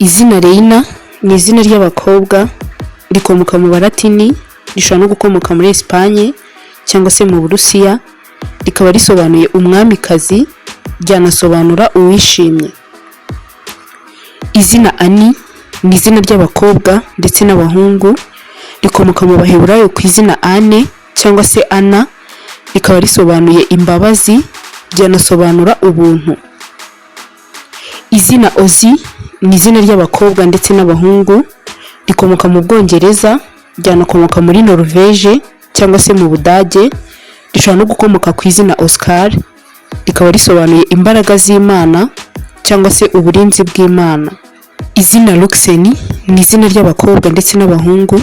Izina Reina ni izina ry'abakobwa rikomoka mu Balatini, rishobora no gukomoka muri Espagne cyangwa se mu Burusiya, rikaba risobanuye umwamikazi, ryanasobanura uwishimye. Izina Ani ni izina ry'abakobwa ndetse n'abahungu, rikomoka mu Baheburayo ku izina Ane cyangwa se Ana, rikaba risobanuye imbabazi, ryanasobanura ubuntu. Izina Ozi ni izina ry'abakobwa ndetse n'abahungu, rikomoka mu Bwongereza, ryanakomoka muri Norvège cyangwa se mu Budage, rishobora no gukomoka ku izina Oscar, rikaba risobanuye imbaraga z'Imana cyangwa se uburinzi bw'Imana. Izina Luxeni ni izina ry'abakobwa ndetse n'abahungu,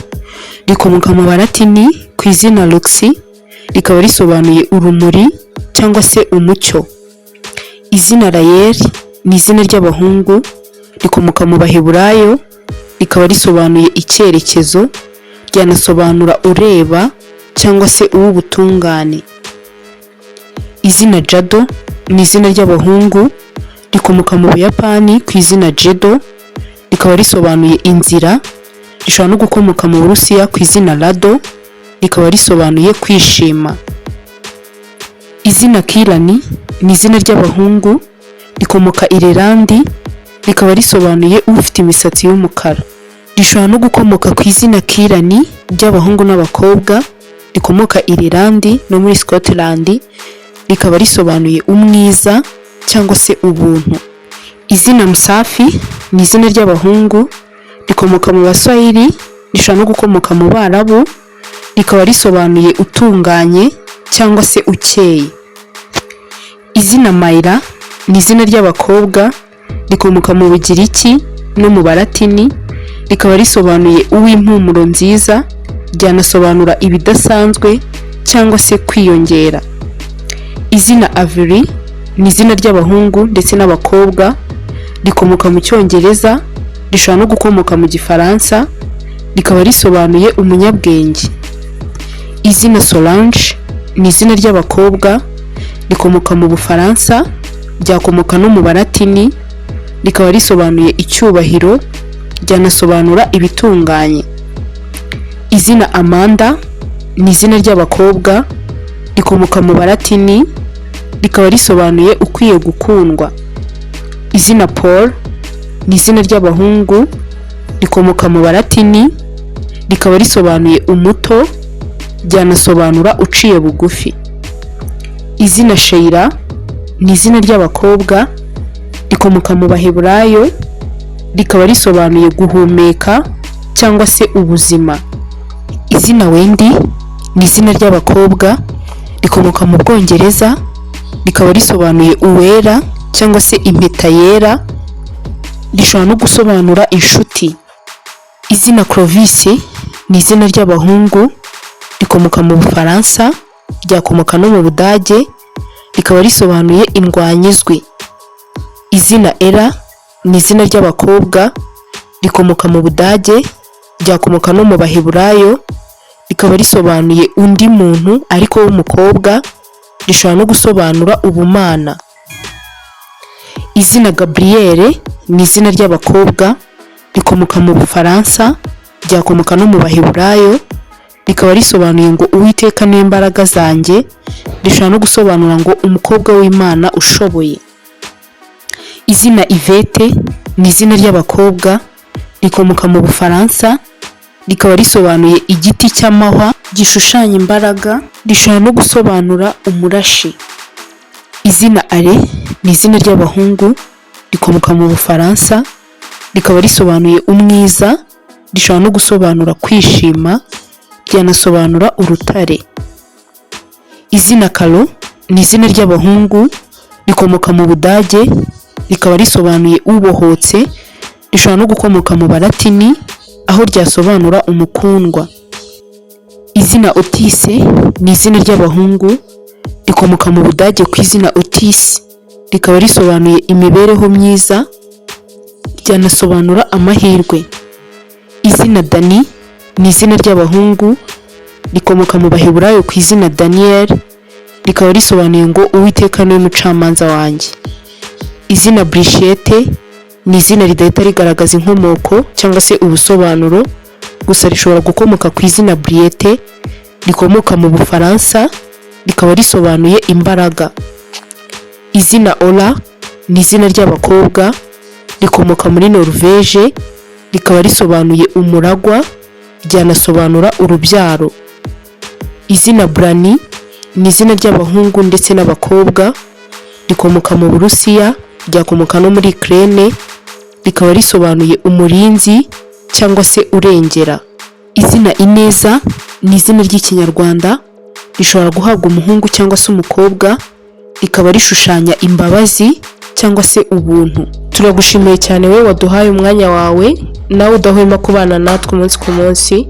rikomoka mu Balatini ku izina Luxi, rikaba risobanuye urumuri cyangwa se umucyo. Izina Rayeli ni izina ry'abahungu, rikomoka mu Baheburayo, rikaba risobanuye icyerekezo, ryanasobanura ureba cyangwa se uw'ubutungane. Izina Jado ni izina ry'abahungu, rikomoka mu Buyapani ku izina Jedo, rikaba risobanuye inzira, rishobora no gukomoka mu Burusiya ku izina Rado, rikaba risobanuye kwishima. Izina Kirani ni izina ry'abahungu, rikomoka Irelandi, rikaba risobanuye ufite imisatsi y'umukara. Rishobora no gukomoka ku izina Kirani ry'abahungu n'abakobwa, rikomoka Irelandi no muri Scotland, rikaba risobanuye umwiza cyangwa se ubuntu. Izina Msafi ni izina ry'abahungu, rikomoka mu Baswahili, rishobora no gukomoka mu Barabu, rikaba risobanuye utunganye cyangwa se ukeye. Izina Mayra ni izina ry'abakobwa, rikomoka mu Bugiriki no mu Balatini, rikaba risobanuye uw'impumuro nziza, ryanasobanura ibidasanzwe cyangwa se kwiyongera. Izina Avery ni izina ry'abahungu ndetse n'abakobwa, rikomoka mu Cyongereza, rishobora no gukomoka mu Gifaransa, rikaba risobanuye umunyabwenge. Izina Solange ni izina ry'abakobwa, rikomoka mu Bufaransa, ryakomoka no mu Balatini, rikaba risobanuye icyubahiro, ryanasobanura ibitunganye. Izina Amanda ni izina ry'abakobwa, rikomoka mu Balatini, rikaba risobanuye ukwiye gukundwa. Izina Paul ni izina ry'abahungu, rikomoka mu Balatini, rikaba risobanuye umuto, ryanasobanura uciye bugufi. Izina Sheila ni izina ry'abakobwa, rikomoka mu Baheburayo, rikaba risobanuye guhumeka cyangwa se ubuzima. Izina Wendy ni izina ry'abakobwa, rikomoka mu Bwongereza, rikaba risobanuye uwera cyangwa se impeta yera, rishobora no gusobanura inshuti. Izina Clovis ni izina ry'abahungu, rikomoka mu Bufaransa, ryakomoka no mu Budage, rikaba risobanuye indwanyizwi. Izina Ella ni izina ry'abakobwa, rikomoka mu Budage, ryakomoka no mu Baheburayo, rikaba risobanuye undi muntu ariko w'umukobwa, rishobora no gusobanura ubumana. Izina Gabrielle ni izina ry'abakobwa, rikomoka mu Bufaransa, ryakomoka no mu Baheburayo, rikaba risobanuye ngo Uwiteka ni imbaraga zanjye, rishobora no gusobanura ngo umukobwa w'Imana ushoboye. Izina Yvette ni izina ry'abakobwa, rikomoka mu Bufaransa, rikaba risobanuye igiti cy'amahwa gishushanya imbaraga, rishobora no gusobanura umurashi. Izina Ale ni izina ry'abahungu, rikomoka mu Bufaransa, rikaba risobanuye umwiza, rishobora no gusobanura kwishima, ryanasobanura urutare. Izina Karo ni izina ry'abahungu, rikomoka mu Budage, rikaba risobanuye ubohotse, rishobora no gukomoka mu Balatini, aho ryasobanura umukundwa. Izina Otis ni izina ry'abahungu, rikomoka mu Budage ku izina Otis, rikaba risobanuye imibereho myiza, ryanasobanura amahirwe. Izina Dani ni izina ry'abahungu, rikomoka mu Baheburayo ku izina Daniel, rikaba risobanuye ngo Uwiteka ni umucamanza wanjye. Izina Brigitte ni izina ridahita rigaragaza inkomoko cyangwa se ubusobanuro, gusa rishobora gukomoka ku izina Briette rikomoka mu Bufaransa rikaba risobanuye imbaraga. Izina Ola ni izina ry'abakobwa rikomoka muri Norvège rikaba risobanuye umuragwa, ryanasobanura urubyaro. Izina Brani ni izina ry'abahungu ndetse n'abakobwa rikomoka mu Burusiya, ryakomoka no muri Ukraine rikaba risobanuye umurinzi cyangwa se urengera. Izina Ineza ni izina ry'ikinyarwanda rishobora guhabwa umuhungu cyangwa se umukobwa, rikaba rishushanya imbabazi cyangwa se ubuntu. Turagushimiye cyane wowe waduhaye umwanya wawe, nawe udahwema kubana natwe umunsi ku munsi.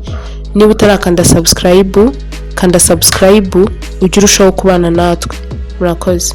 Niba utarakanda subscribe, kanda subscribe ujye urushaho kubana natwe. Murakoze.